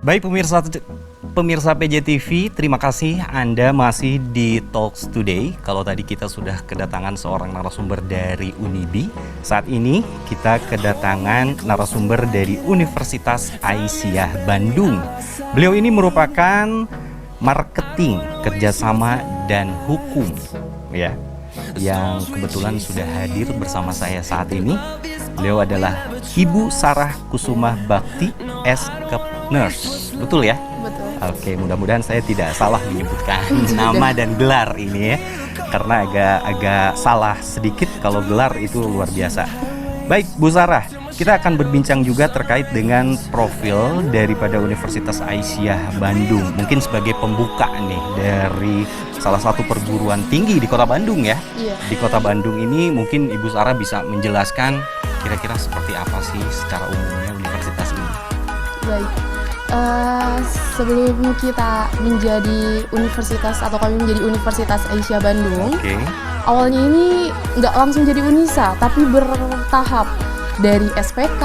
Baik pemirsa PJTV, terima kasih Anda masih di Talks Today. Kalau tadi kita sudah kedatangan seorang narasumber dari Unibi, saat ini kita kedatangan narasumber dari Universitas Aisyah Bandung. Beliau ini merupakan marketing, kerjasama, dan hukum, ya, yang kebetulan sudah hadir bersama saya saat ini. Beliau adalah Ibu Sarah Kusumah Bakti, S.Kep Nurse. Betul ya? Betul. Oke, mudah-mudahan saya tidak salah menyebutkan nama dan gelar ini ya. Karena agak salah sedikit, kalau gelar itu luar biasa. Baik, Bu Sarah, kita akan berbincang juga terkait dengan profil daripada Universitas Aisyah Bandung. Mungkin sebagai pembuka nih dari salah satu perguruan tinggi di Kota Bandung ya. Iya. Di Kota Bandung ini mungkin Ibu Sarah bisa menjelaskan kira-kira seperti apa sih secara umumnya universitas ini. Baik. Sebelum kita menjadi universitas atau kami menjadi Universitas Aisyah Bandung, awalnya ini nggak langsung jadi Unisa, tapi bertahap dari SPK,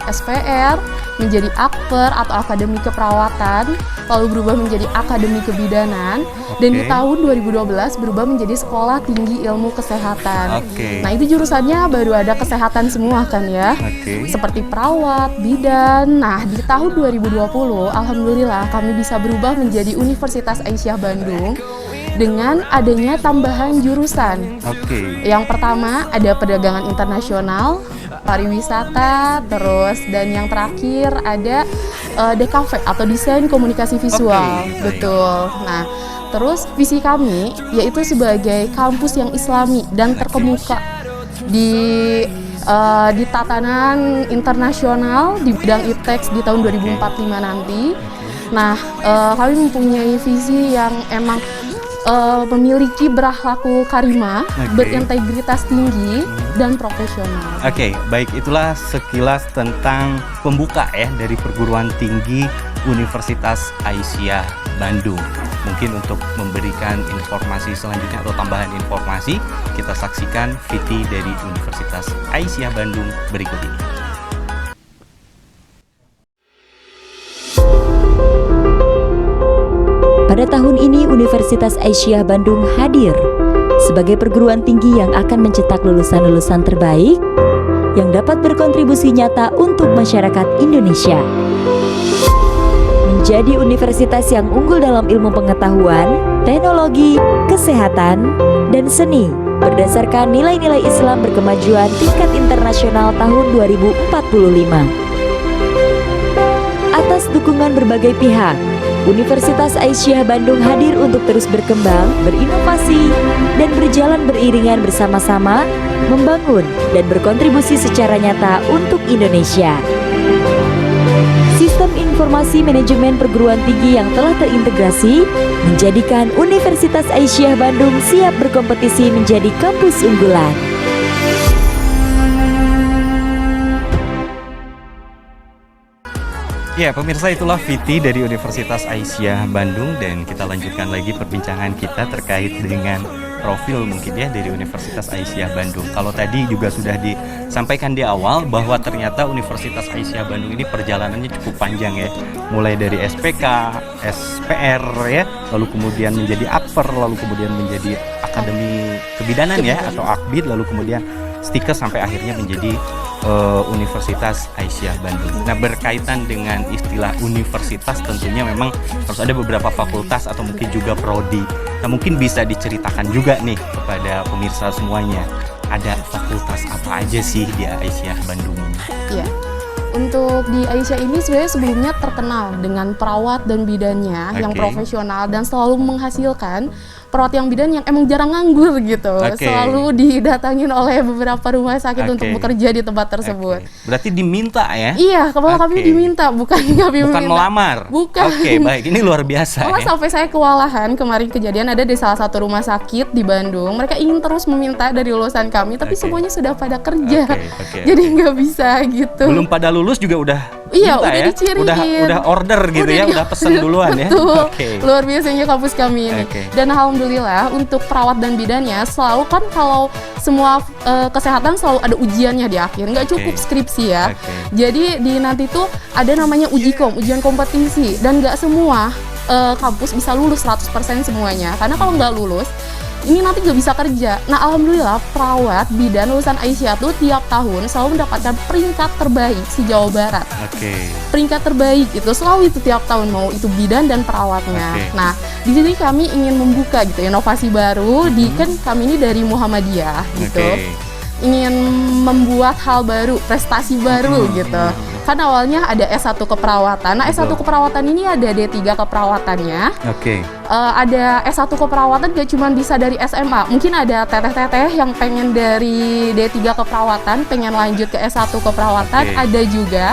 SPR, menjadi Akper atau Akademi Keperawatan, lalu berubah menjadi Akademi Kebidanan, dan di tahun 2012 berubah menjadi Sekolah Tinggi Ilmu Kesehatan. Nah, itu jurusannya baru ada kesehatan semua kan ya, seperti perawat, bidan. Nah, di tahun 2020 alhamdulillah kami bisa berubah menjadi Universitas Aisyah Bandung dengan adanya tambahan jurusan. Yang pertama ada perdagangan internasional, pariwisata, terus dan yang terakhir ada DKV atau desain komunikasi visual. Betul. Nah, terus visi kami yaitu sebagai kampus yang islami dan terkemuka di tatanan internasional di bidang iptek di tahun 2045 nanti. Nah, kami mempunyai visi yang emang memiliki berakhlakul karimah, berintegritas tinggi, dan profesional. Baik, itulah sekilas tentang pembuka ya dari perguruan tinggi Universitas Aisyah Bandung. Mungkin untuk memberikan informasi selanjutnya atau tambahan informasi, kita saksikan VT dari Universitas Aisyah Bandung berikut ini. Pada tahun ini Universitas Aisyah Bandung hadir sebagai perguruan tinggi yang akan mencetak lulusan-lulusan terbaik yang dapat berkontribusi nyata untuk masyarakat Indonesia. Menjadi universitas yang unggul dalam ilmu pengetahuan, teknologi, kesehatan, dan seni berdasarkan nilai-nilai Islam berkemajuan tingkat internasional tahun 2045. Atas dukungan berbagai pihak, Universitas Aisyah Bandung hadir untuk terus berkembang, berinovasi, dan berjalan beriringan bersama-sama, membangun dan berkontribusi secara nyata untuk Indonesia. Sistem informasi manajemen perguruan tinggi yang telah terintegrasi menjadikan Universitas Aisyah Bandung siap berkompetisi menjadi kampus unggulan. Ya, pemirsa, itulah VT dari Universitas Aisyah Bandung, dan kita lanjutkan lagi perbincangan kita terkait dengan profil mungkin ya dari Universitas Aisyah Bandung. Kalau tadi juga sudah disampaikan di awal bahwa ternyata Universitas Aisyah Bandung ini perjalanannya cukup panjang ya. Mulai dari SPK, SPR ya, lalu kemudian menjadi Akper, lalu kemudian menjadi Akademi Kebidanan ya atau Akbid, lalu kemudian Stikes sampai akhirnya menjadi Universitas Aisyah Bandung. Nah, berkaitan dengan istilah universitas tentunya memang harus ada beberapa fakultas atau mungkin juga prodi. Nah, mungkin bisa diceritakan juga nih kepada pemirsa semuanya, ada fakultas apa aja sih di Aisyah Bandung ini? Iya. Untuk di Aisyah ini sebenarnya sebelumnya terkenal dengan perawat dan bidannya yang profesional dan selalu menghasilkan perawat yang bidan yang emang jarang nganggur gitu. Selalu didatangin oleh beberapa rumah sakit untuk bekerja di tempat tersebut. Berarti diminta ya? Iya, kalau kami diminta, bukan kami bukan meminta. melamar? Bukan. Baik, ini luar biasa. Malah sampai saya kewalahan kemarin kejadian ada di salah satu rumah sakit di Bandung. Mereka ingin terus meminta dari lulusan kami, tapi semuanya sudah pada kerja. Jadi nggak bisa gitu. Belum pada lulus juga udah Iya, Minta udah ya? diciriin. Udah order gitu ya, udah pesen duluan ya. Betul. Oke. Luar biasanya kampus kami ini. Oke. Dan alhamdulillah untuk perawat dan bidannya selalu kan kalau semua kesehatan selalu ada ujiannya di akhir. Nggak cukup skripsi ya. Oke. Jadi di nanti tuh ada namanya ujian kompetisi, dan nggak semua kampus bisa lulus 100% semuanya. Karena kalau nggak lulus ini nanti nggak bisa kerja. Nah, alhamdulillah perawat bidan lulusan Aisyah tuh tiap tahun selalu mendapatkan peringkat terbaik si Jawa Barat. Oke. Peringkat terbaik itu selalu itu tiap tahun, mau itu bidan dan perawatnya. Oke. Nah, di sini kami ingin membuka gitu inovasi baru di kan kami ini dari Muhammadiyah gitu. Oke. Ingin membuat hal baru, prestasi baru gitu. Kan awalnya ada S1 keperawatan. Nah, S1 keperawatan ini ada D3 keperawatannya. Oke. Ada S1 keperawatan gak cuma bisa dari SMA. Mungkin ada teteh-teteh yang pengen dari D3 keperawatan, pengen lanjut ke S1 keperawatan, Oke. ada juga.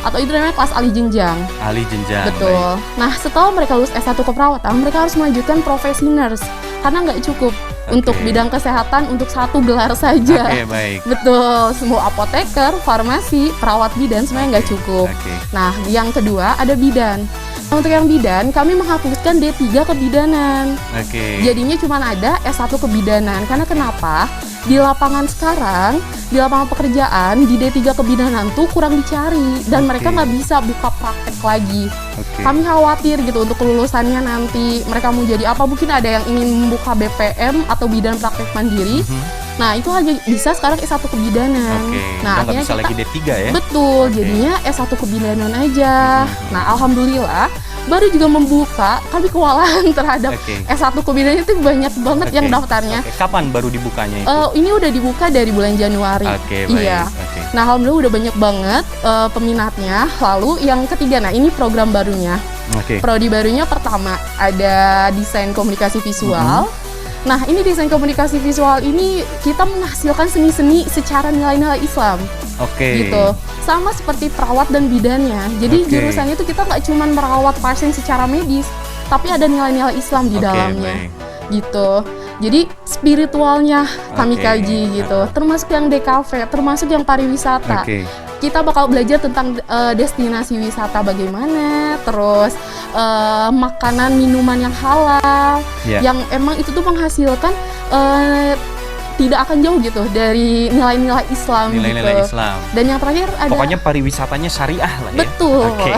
Atau itu namanya kelas alih jenjang. Alih jenjang. Betul. Baik. Nah, setelah mereka lulus S1 keperawatan, mereka harus melanjutkan profesi nurse. Karena nggak cukup untuk bidang kesehatan untuk satu gelar saja. Oke, baik. Betul, semua apoteker, farmasi, perawat bidan semuanya nggak cukup. Oke. Nah, yang kedua ada bidan. Nah, untuk yang bidan, kami menghapuskan D3 kebidanan. Oke. Jadinya cuma ada S1 kebidanan. Karena kenapa? Di lapangan sekarang, di lapangan pekerjaan, di D3 kebidanan tuh kurang dicari. Dan mereka nggak bisa buka praktek lagi. Oke. Kami khawatir gitu untuk kelulusannya nanti mereka mau jadi apa. Mungkin ada yang ingin membuka BPM atau bidan praktek mandiri. Nah, itu hanya bisa sekarang S1 kebidanan. Oke. Nah, Udah nggak bisa lagi D3 ya? betul, Oke. jadinya S1 kebidanan aja. Nah, alhamdulillah baru juga membuka, kami kewalahan terhadap Oke. S1 kebidanan itu banyak banget yang Oke. daftarnya. Oke. Kapan baru dibukanya itu? Ini udah dibuka dari bulan Januari. Oke, baik. Iya. Oke. Nah, alhamdulillah udah banyak banget peminatnya. Lalu yang ketiga, nah ini program barunya. Oke. Prodi barunya pertama ada desain komunikasi visual. Nah, ini desain komunikasi visual ini kita menghasilkan seni-seni secara nilai-nilai Islam. Oke. Gitu. Sama seperti perawat dan bidannya. Jadi Oke. jurusannya itu kita nggak cuma merawat pasien secara medis, tapi ada nilai-nilai Islam di Oke, dalamnya. baik. Gitu. Jadi spiritualnya kami Oke. kaji gitu. Termasuk yang DKV, termasuk yang pariwisata. Oke. Kita bakal belajar tentang destinasi wisata bagaimana, terus makanan minuman yang halal, Ya. yang emang itu tuh menghasilkan tidak akan jauh gitu dari nilai-nilai Islam Nilai-nilai gitu. Islam. Dan yang terakhir ada Pokoknya pariwisatanya syariah lah ya. betul. Oke.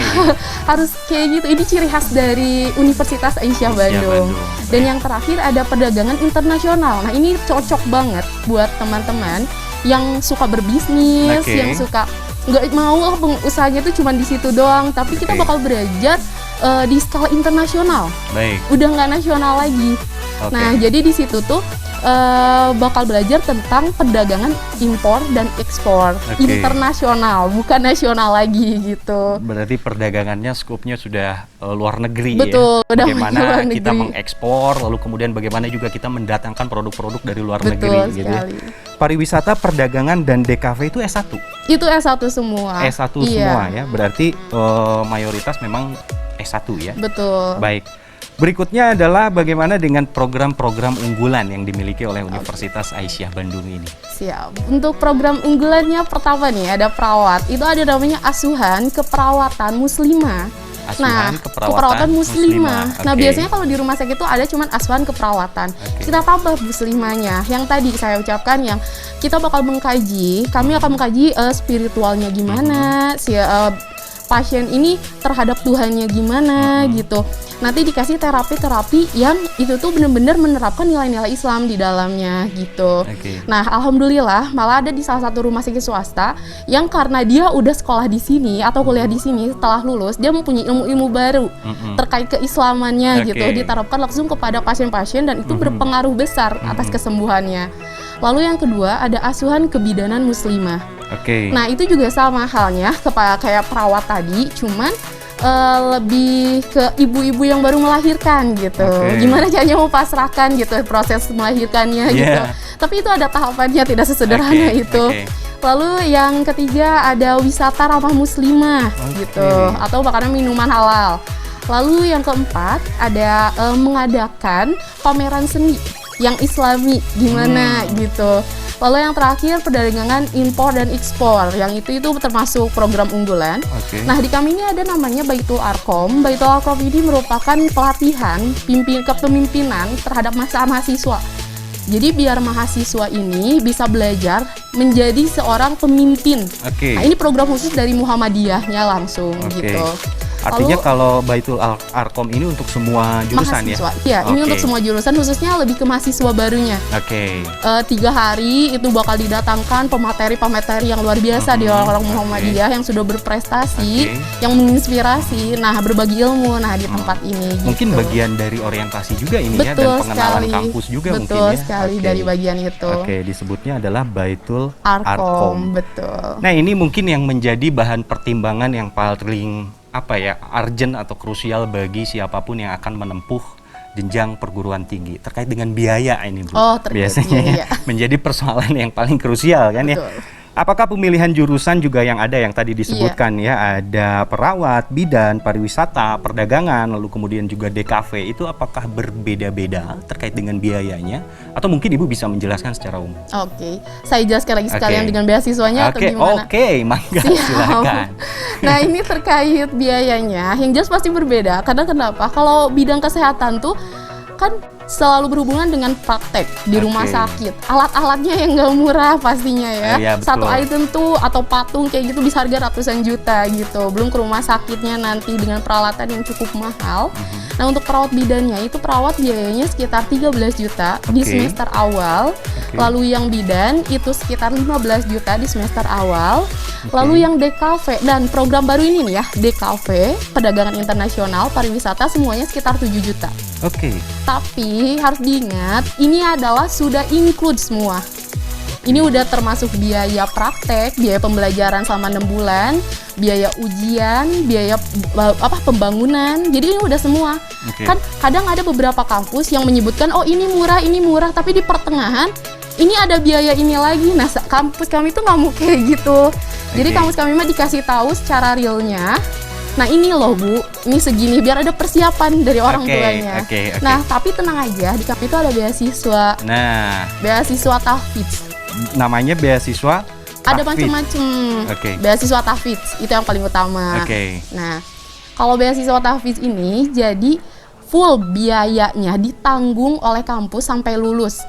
Harus kayak gitu. Ini ciri khas dari Universitas Aisyah Bandung. Dan yang terakhir ada perdagangan internasional. Nah, ini cocok banget buat teman-teman yang suka berbisnis, Oke. yang suka nggak mau usahanya itu cuma di situ doang, tapi kita Oke. bakal belajar di skala internasional. Baik. Udah nggak nasional lagi. Oke. Nah, jadi di situ tuh bakal belajar tentang perdagangan impor dan ekspor Oke. internasional, bukan nasional lagi gitu. Berarti perdagangannya skopnya sudah luar negeri Betul, ya. udah Bagaimana luar kita negeri. mengekspor, lalu kemudian bagaimana juga kita mendatangkan produk-produk dari luar Betul negeri gitu ya. sekali. Pariwisata, perdagangan dan DKV itu S1. Itu S1 semua. S1 Iya, semua ya. Berarti mayoritas memang S1 ya. betul. Baik. Berikutnya adalah bagaimana dengan program-program unggulan yang dimiliki oleh Universitas Aisyah Bandung ini. Siap. Untuk program unggulannya pertama nih ada perawat. Itu ada namanya asuhan keperawatan muslimah. Asuhan keperawatan muslimah. Nah, Oke. biasanya kalau di rumah sakit itu ada cuman asuhan keperawatan. Oke. Kita tambah muslimahnya. Yang tadi saya ucapkan yang kita bakal mengkaji, kami akan mengkaji spiritualnya gimana, si pasien ini terhadap Tuhannya gimana gitu. Nanti dikasih terapi-terapi yang itu tuh benar-benar menerapkan nilai-nilai Islam di dalamnya gitu. Oke. Nah, alhamdulillah malah ada di salah satu rumah sakit swasta yang karena dia udah sekolah di sini atau kuliah di sini setelah lulus, dia mempunyai ilmu-ilmu baru terkait keislamannya Oke. gitu, diterapkan langsung kepada pasien-pasien dan itu berpengaruh besar atas kesembuhannya. Lalu yang kedua ada asuhan kebidanan muslimah. Oke. Nah, itu juga sama halnya kayak perawat tadi, cuman lebih ke ibu-ibu yang baru melahirkan gitu. Oke. Gimana caranya mempasrahkan gitu proses melahirkannya gitu. Yeah. Tapi itu ada tahapannya, tidak sesederhana Oke, itu. oke. Lalu yang ketiga ada wisata ramah muslimah gitu, atau makanan minuman halal. Lalu yang keempat ada mengadakan pameran seni yang Islami gimana gitu. Lalu yang terakhir perdagangan impor dan ekspor, yang itu termasuk program unggulan. Nah di kami ini ada namanya Baitul Arkom. Baitul Arkom ini merupakan pelatihan kepemimpinan terhadap mahasiswa. Jadi biar mahasiswa ini bisa belajar menjadi seorang pemimpin. Nah ini program khusus dari Muhammadiyahnya langsung gitu. Artinya kalau Baitul Arkom ini untuk semua jurusan mahasiswa, ya? Iya, ini untuk semua jurusan, khususnya lebih ke mahasiswa barunya. 3 hari itu bakal didatangkan pemateri yang luar biasa di orang-orang Muhammadiyah yang sudah berprestasi, yang menginspirasi, nah berbagi ilmu, nah di tempat ini. Mungkin gitu. bagian dari orientasi juga ini Betul ya, dan pengenalan sekali. kampus juga Betul mungkin ya. Betul sekali dari bagian itu. Disebutnya adalah Baitul Arkom. Betul. Nah ini mungkin yang menjadi bahan pertimbangan yang paling urgent atau krusial bagi siapapun yang akan menempuh jenjang perguruan tinggi terkait dengan biaya ini Bu. Biasanya menjadi persoalan yang paling krusial kan. Betul. Ya. Apakah pemilihan jurusan juga yang ada yang tadi disebutkan ya, ada perawat, bidan, pariwisata, perdagangan, lalu kemudian juga DKV, itu apakah berbeda-beda terkait dengan biayanya? Atau mungkin Ibu bisa menjelaskan secara umum? Saya jelaskan lagi sekalian dengan beasiswanya atau gimana? Mangga silakan. Nah ini terkait biayanya, yang jelas pasti berbeda. Karena kenapa? Kalau bidang kesehatan tuh kan selalu berhubungan dengan praktek di rumah sakit. Alat-alatnya yang nggak murah pastinya ya. Satu item tuh atau patung kayak gitu bisa harga ratusan juta gitu. Belum ke rumah sakitnya nanti dengan peralatan yang cukup mahal. Nah untuk perawat bidannya itu perawat biayanya sekitar 13 juta di semester awal. Lalu yang bidan itu sekitar 15 juta di semester awal. Lalu yang DKV dan program baru ini nih ya, DKV, perdagangan internasional, pariwisata semuanya sekitar 7 juta. Tapi harus diingat, ini adalah sudah include semua. Ini udah termasuk biaya praktek, biaya pembelajaran selama 6 bulan, biaya ujian, biaya pembangunan. Jadi ini udah semua. Kan kadang ada beberapa kampus yang menyebutkan ini murah, tapi di pertengahan ini ada biaya ini lagi. Nah, kampus kami tuh nggak mau kayak gitu. Jadi kampus kami mah dikasih tahu secara realnya. Nah ini loh Bu, ini segini biar ada persiapan dari orang tuanya. Nah tapi tenang aja, di kami itu ada beasiswa. Beasiswa tahfidz. Namanya beasiswa tahfidz. Ada macam-macam. Beasiswa tahfidz itu yang paling utama. Nah kalau beasiswa tahfidz ini jadi full biayanya ditanggung oleh kampus sampai lulus.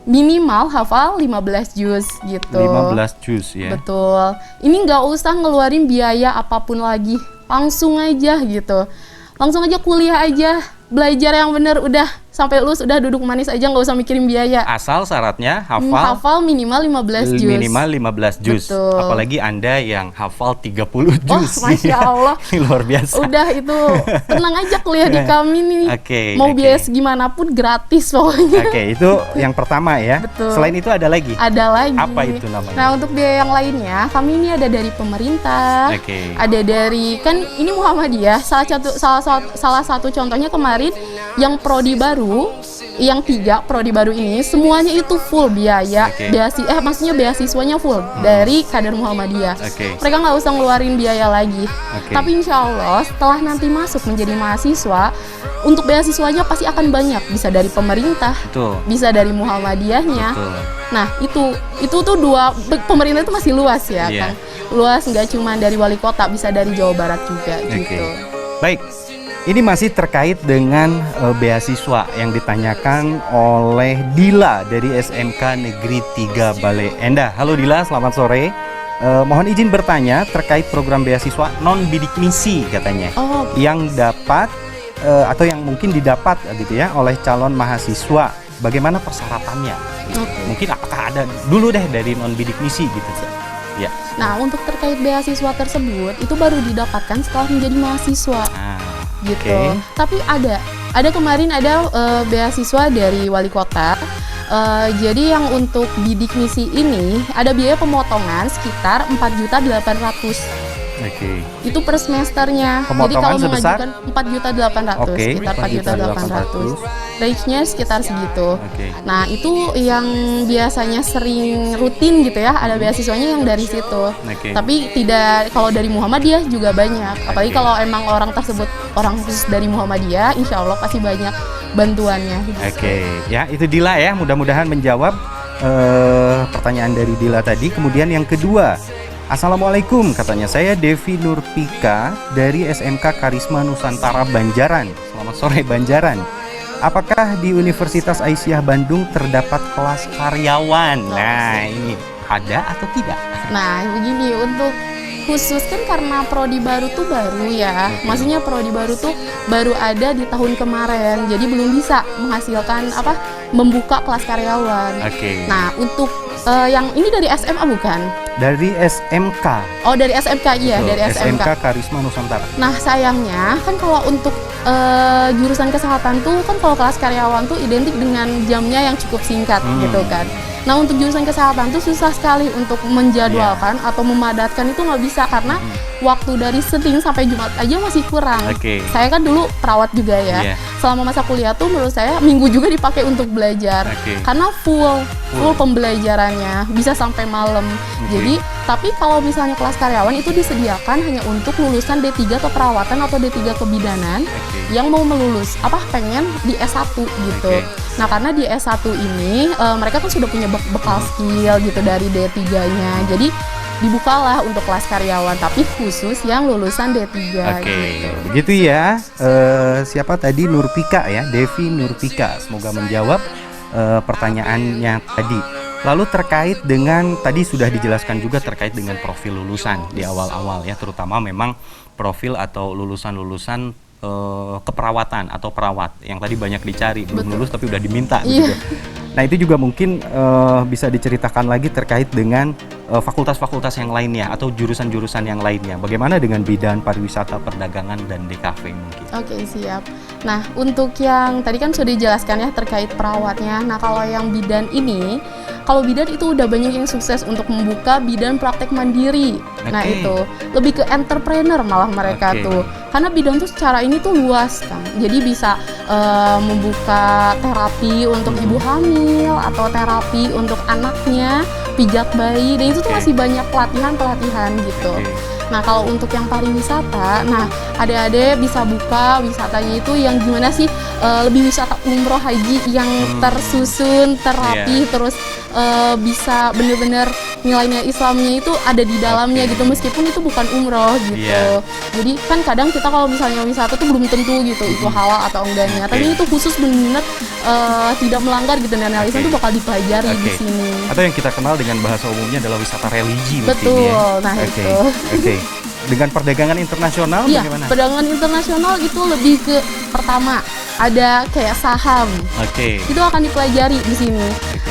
Minimal hafal 15 juz gitu. 15 juz ya. Betul. Ini nggak usah ngeluarin biaya apapun lagi. Langsung aja gitu. Langsung aja kuliah aja. Belajar yang bener udah sampai lulus udah duduk manis aja, nggak usah mikirin biaya. Asal syaratnya hafal minimal 15 juz. Minimal 15 juz. Apalagi Anda yang hafal 30 juz. Masya Allah. Luar biasa. Udah itu tenang aja kuliah di kami nih. Mau biaya segimanapun gratis pokoknya. Itu yang pertama ya. Betul. Selain itu ada lagi? Ada lagi. Apa itu namanya? Nah untuk biaya yang lainnya, kami ini ada dari pemerintah. Ada dari, kan ini Muhammadiyah. Salah satu contohnya kemarin yang prodi baru, yang 3 prodi baru ini semuanya itu full biaya, maksudnya beasiswanya full dari kader Muhammadiyah. Mereka nggak usah ngeluarin biaya lagi. Tapi insya Allah setelah nanti masuk menjadi mahasiswa, untuk beasiswanya pasti akan banyak, bisa dari pemerintah, bisa dari Muhammadiyahnya. Nah itu tuh pemerintah itu masih luas ya kan, luas, nggak cuma dari wali kota, bisa dari Jawa Barat juga gitu. Baik. Ini masih terkait dengan beasiswa yang ditanyakan oleh Dila dari SMK Negeri 3 Bale Endah. Halo Dila, selamat sore. Mohon izin bertanya terkait program beasiswa non-bidik misi katanya, yang dapat atau yang mungkin didapat gitu ya oleh calon mahasiswa. Bagaimana persyaratannya? Mungkin apakah ada dulu deh dari non-bidik misi gitu? Ya. Nah untuk terkait beasiswa tersebut itu baru didapatkan setelah menjadi mahasiswa. Gitu. Tapi ada kemarin ada beasiswa dari wali kota. Jadi yang untuk bidik misi ini ada biaya pemotongan sekitar 4.800.000. Itu per semesternya. Jadi kalau mengajukan 4.800.000, sekitar 4.800.000. Range-nya sekitar segitu. Nah, itu yang biasanya sering rutin gitu ya, ada beasiswanya yang dari situ. Tapi tidak, kalau dari Muhammadiyah juga banyak. Apalagi kalau emang orang tersebut orang khusus dari Muhammadiyah, insya Allah pasti banyak bantuannya. Oke, ya itu Dila ya, mudah-mudahan menjawab pertanyaan dari Dila tadi. Kemudian yang kedua, Assalamualaikum, katanya saya Devi Nurpika dari SMK Karisma Nusantara Banjaran. Selamat sore Banjaran. Apakah di Universitas Aisyah Bandung terdapat kelas karyawan? Nah ini ada atau tidak? Nah begini, untuk khusus kan karena prodi baru tuh baru ya, maksudnya prodi baru tuh baru ada di tahun kemarin, jadi belum bisa menghasilkan membuka kelas karyawan. Nah untuk yang ini dari SMA bukan? Dari SMK. Oh dari SMK, iya. Betul, dari SMK Karisma Nusantara. Nah sayangnya kan kalau untuk jurusan kesehatan tuh kan kalau kelas karyawan tuh identik dengan jamnya yang cukup singkat gitu kan. Nah untuk jurusan kesehatan tuh susah sekali untuk menjadwalkan atau memadatkan, itu nggak bisa karena waktu dari Senin sampai Jumat aja masih kurang. Saya kan dulu perawat juga ya. Selama masa kuliah tuh menurut saya Minggu juga dipakai untuk belajar karena full pembelajarannya bisa sampai malam. Jadi tapi kalau misalnya kelas karyawan itu disediakan hanya untuk lulusan D3 keperawatan atau D3 kebidanan yang mau melulus pengen di S1 gitu. Nah karena di S1 ini mereka kan sudah punya bekal skill gitu dari D3-nya. Jadi dibukalah untuk kelas karyawan tapi khusus yang lulusan D3 gitu. Begitu ya. Siapa tadi? Nurpika ya, Devi Nurpika. Semoga menjawab pertanyaannya tadi. Lalu terkait dengan tadi sudah dijelaskan juga terkait dengan profil lulusan di awal-awal ya, terutama memang profil atau lulusan-lulusan keperawatan atau perawat yang tadi banyak dicari, belum lulus tapi udah diminta gitu. Nah itu juga mungkin bisa diceritakan lagi terkait dengan fakultas-fakultas yang lainnya atau jurusan-jurusan yang lainnya. Bagaimana dengan bidan pariwisata, perdagangan, dan DKV mungkin? Oke, siap. Nah untuk yang tadi kan sudah dijelaskan ya terkait perawatnya. Nah kalau yang bidan ini, kalau bidan itu udah banyak yang sukses untuk membuka bidan praktek mandiri. Nah itu lebih ke entrepreneur malah mereka tuh. Karena bidan tuh secara ini tuh luas kan. Jadi bisa membuka terapi untuk ibu hamil atau terapi untuk anaknya, pijat bayi, dan itu tuh masih banyak pelatihan gitu. Nah kalau untuk yang pariwisata, nah adik-adik bisa buka wisatanya itu yang gimana sih, lebih wisata umroh haji yang tersusun, terapi, terus bisa bener-bener nilai-nilai Islamnya itu ada di dalamnya gitu, meskipun itu bukan umroh gitu. Jadi kan kadang kita kalau misalnya wisata tuh belum tentu gitu itu halal atau enggaknya, tapi itu khusus benar-benar tidak melanggar gitu, dan nilai Islam itu bakal dipelajari di sini. Atau yang kita kenal dengan bahasa umumnya adalah wisata religi. Betul, nah itu. Dengan perdagangan internasional bagaimana? Perdagangan internasional itu lebih ke pertama ada kayak saham. Itu akan dipelajari di sini.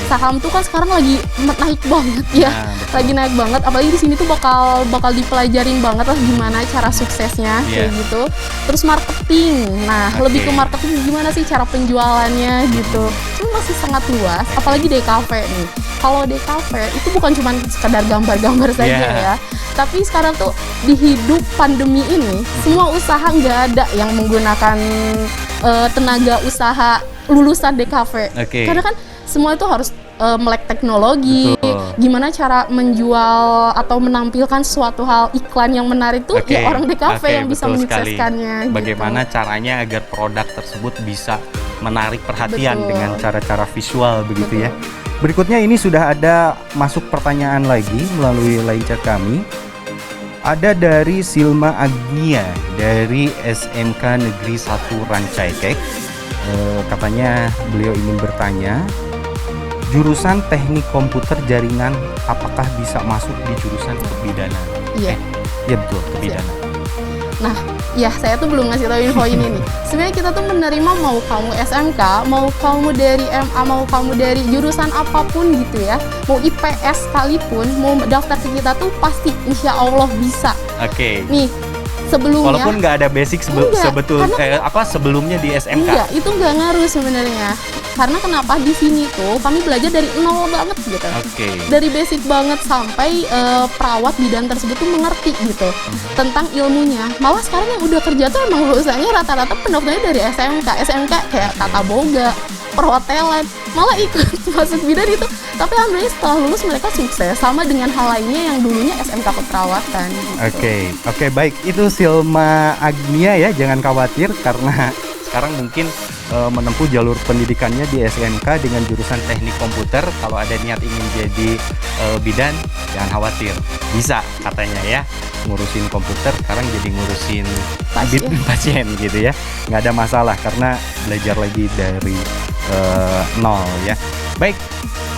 Saham tuh kan sekarang lagi naik banget ya. Lagi naik banget, apalagi di sini tuh bakal dipelajarin banget lah gimana cara suksesnya kayak gitu. Terus marketing. Nah, lebih ke marketing gimana sih cara penjualannya gitu. Itu masih sangat luas, apalagi DKV nih. Kalau DKV itu bukan cuma sekedar gambar-gambar saja ya. Tapi sekarang tuh di hidup pandemi ini semua usaha nggak ada yang menggunakan tenaga usaha lulusan DKV. Karena kan semua itu harus melek teknologi. Gimana cara menjual atau menampilkan suatu hal iklan yang menarik tuh ya orang DKV yang bisa menyukseskannya. Bagaimana caranya agar produk tersebut bisa menarik perhatian dengan cara-cara visual begitu ya. Berikutnya ini sudah ada masuk pertanyaan lagi melalui line chat kami. Ada dari Silma Agnia dari SMK Negeri 1 Rancaikek. Katanya beliau ingin bertanya, jurusan teknik komputer jaringan apakah bisa masuk di jurusan kebidanan? Iya. Iya betul, kebidanan. Nah, ya saya tuh belum ngasih tahu info ini nih. Sebenarnya kita tuh menerima mau kamu SMK, mau kamu dari MA, mau kamu dari jurusan apapun gitu ya, mau IPS sekalipun, mau daftar ke kita tuh pasti insya Allah bisa. Nih, sebelumnya walaupun nggak ada basic sebelumnya di SMK. Enggak, itu nggak ngaruh sebenarnya. Karena kenapa di sini tuh kami belajar dari nol banget gitu. Dari basic banget sampai perawat bidan tersebut tuh mengerti gitu tentang ilmunya. Malah sekarang yang udah kerja tuh emang lulusannya rata-rata pendaftarnya dari SMK kayak tata boga, perhotelan, malah ikut masuk bidan itu. Tapi alhamdulillah setelah lulus mereka sukses sama dengan hal lainnya yang dulunya SMK keperawatan gitu. Oke, baik, itu Silma Agnia ya, jangan khawatir karena sekarang mungkin menempuh jalur pendidikannya di SMK dengan jurusan teknik komputer. Kalau ada niat ingin jadi bidan, jangan khawatir, bisa katanya ya, ngurusin komputer sekarang jadi ngurusin pasien gitu ya, nggak ada masalah karena belajar lagi dari nol ya. Baik,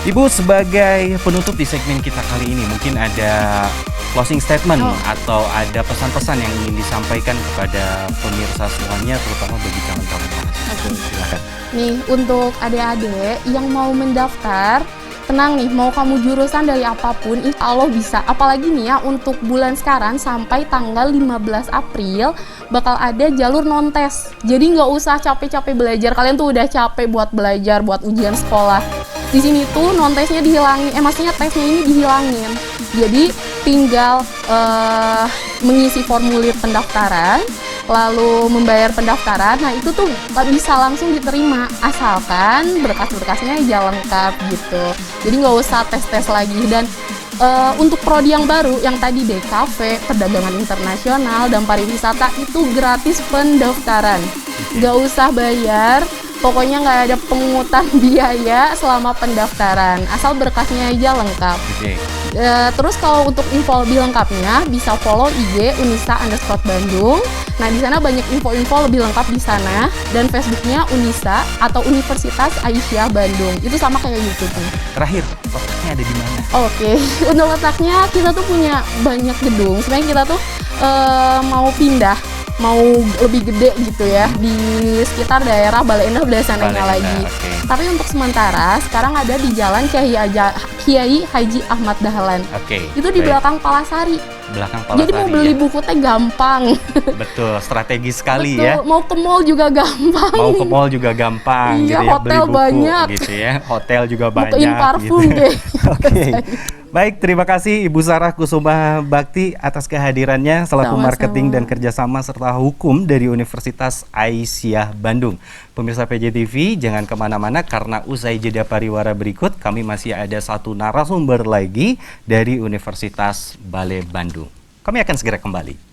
Ibu, sebagai penutup di segmen kita kali ini, mungkin ada closing statement atau ada pesan-pesan yang ingin disampaikan kepada pemirsa semuanya, terutama bagi calon-calon mahasiswa. Silakan. Nih, untuk adik-adik yang mau mendaftar, tenang nih, mau kamu jurusan dari apapun, insya Allah bisa. Apalagi nih ya, untuk bulan sekarang sampai tanggal 15 April bakal ada jalur non-tes. Jadi nggak usah capek-capek belajar, kalian tuh udah capek buat belajar, buat ujian sekolah. Di sini tuh non-tesnya dihilangin, maksudnya tesnya ini dihilangin. Jadi tinggal mengisi formulir pendaftaran, lalu membayar pendaftaran. Nah itu tuh bisa langsung diterima, asalkan berkas-berkasnya aja lengkap gitu. Jadi nggak usah tes-tes lagi. Dan untuk prodi yang baru, yang tadi DKV, perdagangan internasional, dan pariwisata, itu gratis pendaftaran. Nggak usah bayar. Pokoknya nggak ada pungutan biaya selama pendaftaran, asal berkasnya aja lengkap. Terus kalau untuk info lebih lengkapnya bisa follow IG Unisa_Bandung. Nah di sana banyak info-info lebih lengkap di sana, dan Facebooknya Unisa atau Universitas Aisyah Bandung. Itu sama kayak YouTube. Terakhir, letaknya ada di mana? Oke, untuk letaknya kita tuh punya banyak gedung. Sebenarnya kita tuh mau pindah, mau lebih gede gitu ya, di sekitar daerah Bale Endah belah sananya lagi. Tapi untuk sementara sekarang ada di Jalan Kiai Haji Ahmad Dahlan. Itu di belakang Palasari. Jadi mau beli buku teh gampang. Betul, strategis sekali. Betul, ya. Mau ke mall juga gampang. Iya, gitu ya, hotel beli buku, banyak. Gitu ya. Hotel juga banyak. Bukain parfum gitu. Oke. Baik, terima kasih Ibu Sarah Kusuma Bakti atas kehadirannya selaku marketing dan kerjasama serta hukum dari Universitas Aisyah Bandung. Pemirsa PJTV, jangan kemana-mana karena usai jeda pariwara berikut kami masih ada satu narasumber lagi dari Universitas Bale Bandung. Kami akan segera kembali.